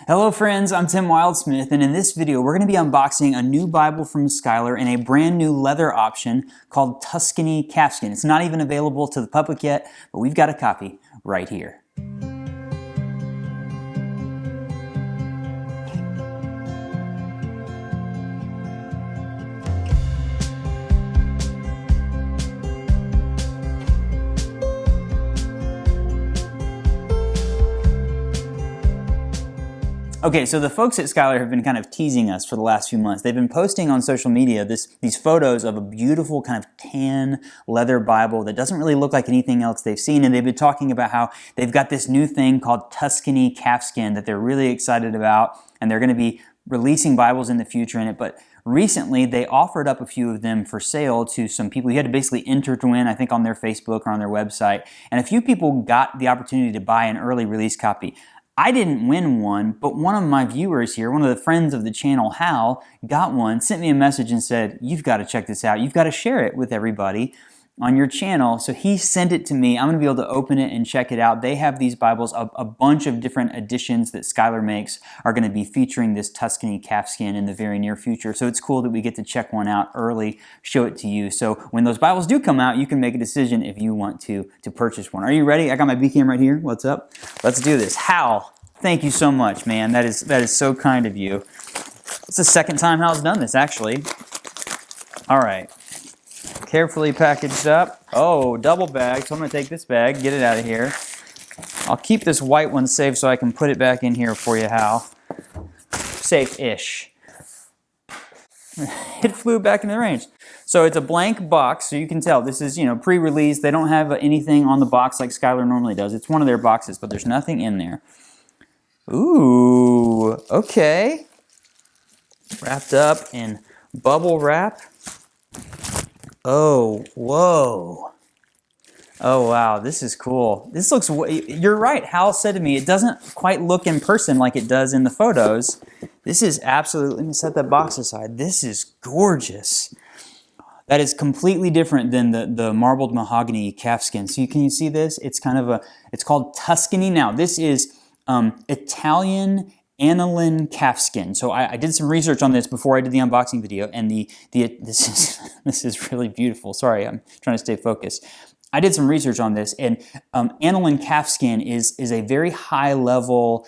Hello friends, I'm Tim Wildsmith, and in this video we're going to be unboxing a new Bible from Schuyler in a brand new leather option called Tuscany Calfskin. It's not even available to the public yet, but we've got a copy right here. Okay, so the folks at Schuyler have been kind of teasing us for the last few months. They've been posting on social media these photos of a beautiful kind of tan leather Bible that doesn't really look like anything else they've seen, and they've been talking about how they've got this new thing called Tuscany Calfskin that they're really excited about, and they're going to be releasing Bibles in the future in it. But recently, they offered up a few of them for sale to some people. You had to basically enter to win, I think, on their Facebook or on their website, and a few people got the opportunity to buy an early release copy. I didn't win one, but one of my viewers here, one of the friends of the channel, Hal, got one, sent me a message and said, "You've got to check this out. You've got to share it with everybody on your channel." So he sent it to me. I'm going to be able to open it and check it out. They have these Bibles, a bunch of different editions that Schuyler makes are going to be featuring this Tuscany Calfskin in the very near future. So it's cool that we get to check one out early, show it to you. So when those Bibles do come out, you can make a decision if you want to purchase one. Are you ready? I got my B cam right here. What's up? Let's do this. Hal, thank you so much, man. That is so kind of you. It's the second time Hal's done this, actually. All right. Carefully packaged up. Oh, double bag. So I'm going to take this bag, get it out of here. I'll keep this white one safe so I can put it back in here for you, Hal. Safe-ish. It flew back in the range. So it's a blank box, so you can tell this is, pre-release. They don't have anything on the box like Schuyler normally does. It's one of their boxes, but there's nothing in there. Ooh, okay. Wrapped up in bubble wrap. Oh, whoa. Oh, wow, this is cool. This looks, you're right, Hal said to me, it doesn't quite look in person like it does in the photos. This is absolutely, let me set that box aside. This is gorgeous. That is completely different than the marbled mahogany calfskin. So can you see this? It's kind of it's called Tuscany. Now, this is Italian aniline calfskin. So I did some research on this before I did the unboxing video, and this is really beautiful. Sorry, I'm trying to stay focused. I did some research on this, and aniline calfskin is a very high level,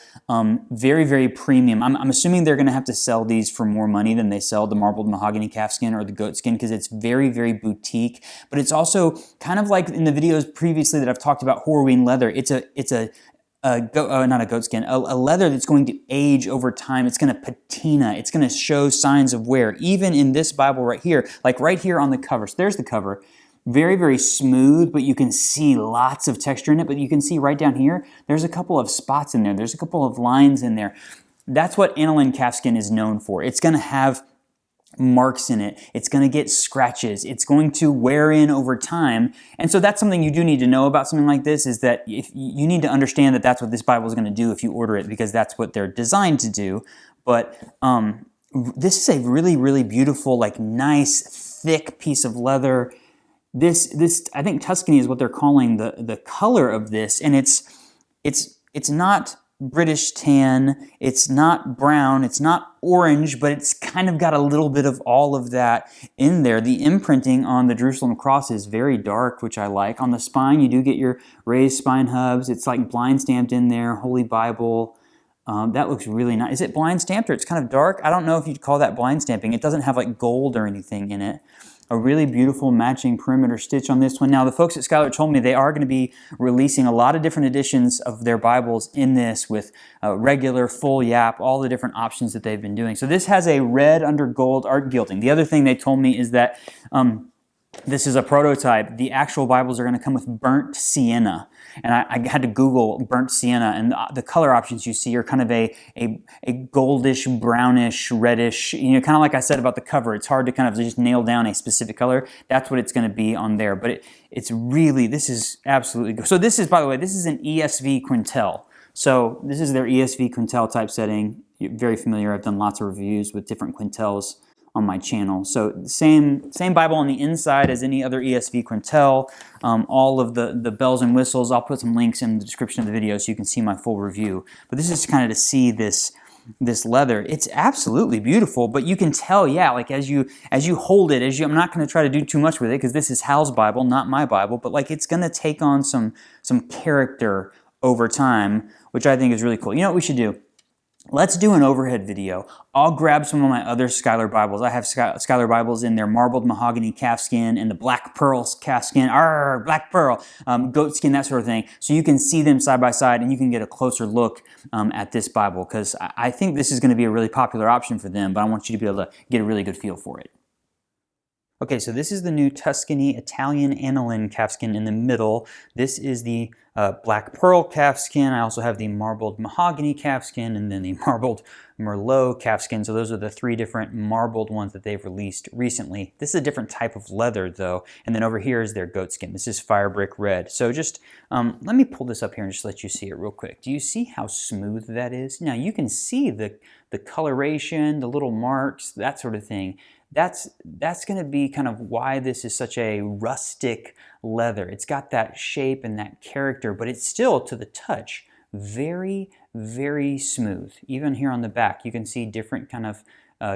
very, very premium. I'm assuming they're going to have to sell these for more money than they sell the marbled mahogany calfskin or the goat skin, because it's very, very boutique. But it's also kind of like in the videos previously that I've talked about Horween leather. It's not a goat skin, a leather that's going to age over time. It's going to patina. It's going to show signs of wear. Even in this Bible right here, like right here on the cover. So there's the cover. Very, very smooth, but you can see lots of texture in it. But you can see right down here, there's a couple of spots in there. There's a couple of lines in there. That's what aniline calfskin is known for. It's going to have marks in it. It's going to get scratches. It's going to wear in over time. And so that's something you do need to know about something like this, is that if you need to understand that that's what this Bible is going to do if you order it, because that's what they're designed to do. But this is a really, really beautiful, like nice, thick piece of leather. This I think Tuscany is what they're calling the color of this, and it's not British tan, it's not brown, it's not orange, but it's kind of got a little bit of all of that in there. The imprinting on the Jerusalem cross is very dark, which I like. On the spine, you do get your raised spine hubs. It's like blind stamped in there, Holy Bible. That looks really nice. Is it blind stamped, or it's kind of dark? I don't know if you'd call that blind stamping. It doesn't have like gold or anything in it. A really beautiful matching perimeter stitch on this one. Now, the folks at Schuyler told me they are going to be releasing a lot of different editions of their Bibles in this, with regular, full yap, all the different options that they've been doing. So this has a red under gold art gilding. The other thing they told me is that this is a prototype. The actual Bibles are going to come with burnt sienna. And I had to Google burnt sienna, and the color options you see are kind of a goldish, brownish, reddish, kind of like I said about the cover. It's hard to kind of just nail down a specific color. That's what it's going to be on there. But it's really, this is absolutely good. So this is, by the way, this is an ESV quintel. So this is their ESV quintel type setting. You're very familiar. I've done lots of reviews with different quintels on my channel. So same Bible on the inside as any other ESV quintel. All of the bells and whistles. I'll put some links in the description of the video so you can see my full review. But this is kind of to see this this leather. It's absolutely beautiful, but you can tell, yeah, like as you hold it, I'm not going to try to do too much with it because this is Hal's Bible, not my Bible, but like it's going to take on some character over time, which I think is really cool. You know what we should do? Let's do an overhead video. I'll grab some of my other Schuyler Bibles. I have Schuyler Bibles in their marbled mahogany calfskin and the black pearl calfskin, black pearl, goatskin, that sort of thing. So you can see them side by side and you can get a closer look at this Bible, because I think this is going to be a really popular option for them, but I want you to be able to get a really good feel for it. Okay, so this is the new Tuscany Italian aniline calfskin in the middle. This is the black pearl calfskin. I also have the marbled mahogany calfskin and then the marbled Merlot calfskin. So those are the three different marbled ones that they've released recently. This is a different type of leather though. And then over here is their goatskin. This is fire brick red. So just let me pull this up here and just let you see it real quick. Do you see how smooth that is? Now you can see the coloration, the little marks, that sort of thing. That's going to be kind of why this is such a rustic leather. It's got that shape and that character, but it's still, to the touch, very, very smooth. Even here on the back, you can see different kind of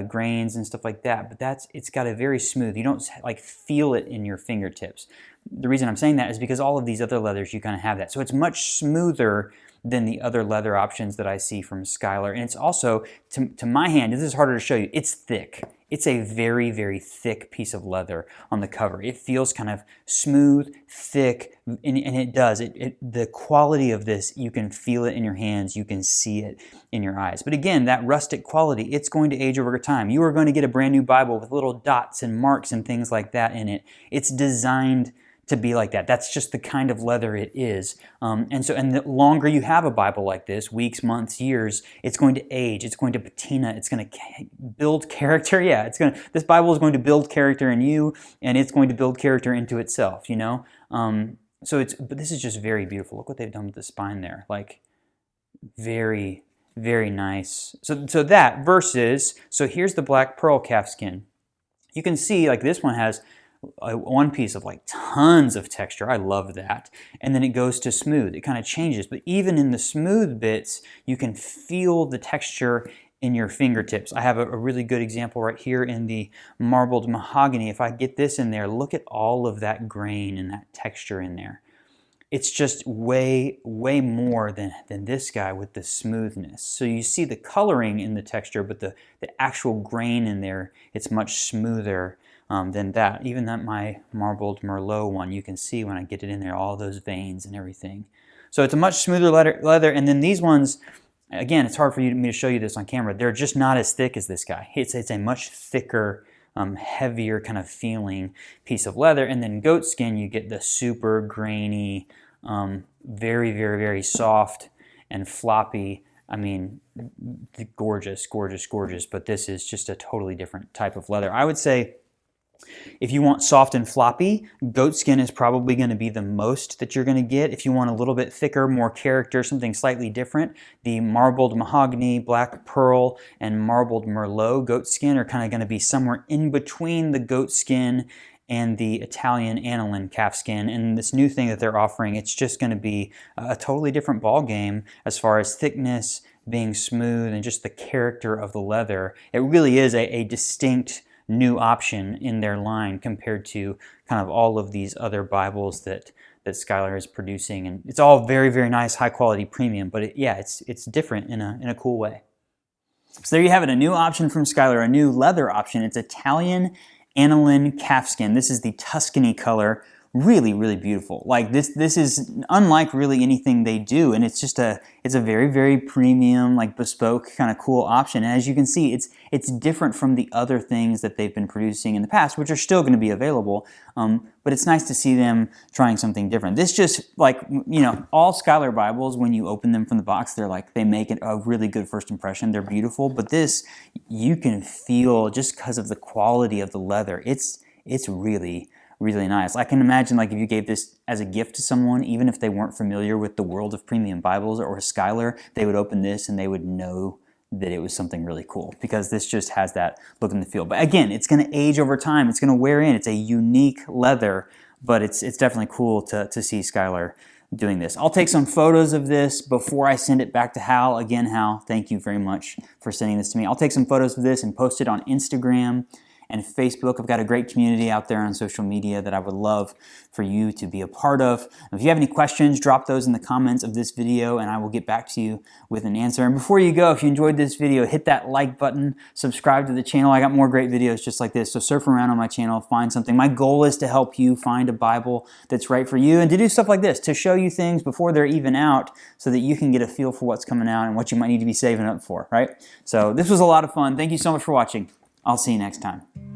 grains and stuff like that, but it's got a very smooth, you don't like feel it in your fingertips. The reason I'm saying that is because all of these other leathers, you kind of have that. So it's much smoother than the other leather options that I see from Schuyler. And it's also, to my hand, this is harder to show you, it's thick. It's a very, very thick piece of leather on the cover. It feels kind of smooth, thick, and it does. The quality of this, you can feel it in your hands, you can see it in your eyes. But again, that rustic quality, it's going to age over time. You are going to get a brand new Bible with little dots and marks and things like that in it. It's designed to be like that. That's just the kind of leather it is. And the longer you have a Bible like this, weeks, months, years, it's going to age, it's going to patina, it's going to build character. Yeah, this Bible is going to build character in you, and it's going to build character into itself, you know? But this is just very beautiful. Look what they've done with the spine there. Like, very, very nice. So that versus, so here's the black pearl calfskin. You can see, like, this one has one piece of like tons of texture. I love that. And then it goes to smooth. It kind of changes. But even in the smooth bits, you can feel the texture in your fingertips. I have a really good example right here in the marbled mahogany. If I get this in there, look at all of that grain and that texture in there. It's just way, way more than this guy with the smoothness. So you see the coloring in the texture, but the actual grain in there, it's much smoother than that. Even my marbled Merlot one, you can see when I get it in there, all those veins and everything. So it's a much smoother leather. And then these ones, again, it's hard for me to show you this on camera. They're just not as thick as this guy. It's a much thicker, heavier kind of feeling piece of leather. And then goatskin, you get the super grainy, very, very, very soft and floppy. I mean, gorgeous, gorgeous, gorgeous. But this is just a totally different type of leather. I would say, if you want soft and floppy, goatskin is probably going to be the most that you're going to get. If you want a little bit thicker, more character, something slightly different, the marbled mahogany, black pearl, and marbled Merlot goatskin are kind of going to be somewhere in between the goatskin and the Italian aniline calfskin. And this new thing that they're offering, it's just going to be a totally different ball game as far as thickness, being smooth, and just the character of the leather. It really is a distinct new option in their line compared to kind of all of these other Bibles that Schuyler is producing. And it's all very, very nice, high quality premium, but it's different in a cool way. So there you have it, a new option from Schuyler, a new leather option. It's Italian aniline calfskin. This is the Tuscany color. Really, really beautiful. Like this is unlike really anything they do, and it's a very, very premium, like bespoke kind of cool option. And as you can see, it's different from the other things that they've been producing in the past, which are still going to be available. But it's nice to see them trying something different. This just, like, you know, all Schuyler Bibles, when you open them from the box, they make it a really good first impression. They're beautiful, but this, you can feel, just because of the quality of the leather, it's really, really nice. I can imagine, like, if you gave this as a gift to someone, even if they weren't familiar with the world of premium Bibles or Schuyler, they would open this and they would know that it was something really cool, because this just has that look and the feel. But again, it's going to age over time. It's going to wear in. It's a unique leather, but it's definitely cool to see Schuyler doing this. I'll take some photos of this before I send it back to Hal. Again, Hal, thank you very much for sending this to me. I'll take some photos of this and post it on Instagram and Facebook. I've got a great community out there on social media that I would love for you to be a part of. If you have any questions, drop those in the comments of this video and I will get back to you with an answer. And before you go, if you enjoyed this video, hit that like button, subscribe to the channel. I got more great videos just like this, so surf around on my channel, find something. My goal is to help you find a Bible that's right for you and to do stuff like this, to show you things before they're even out so that you can get a feel for what's coming out and what you might need to be saving up for, right? So this was a lot of fun. Thank you so much for watching. I'll see you next time.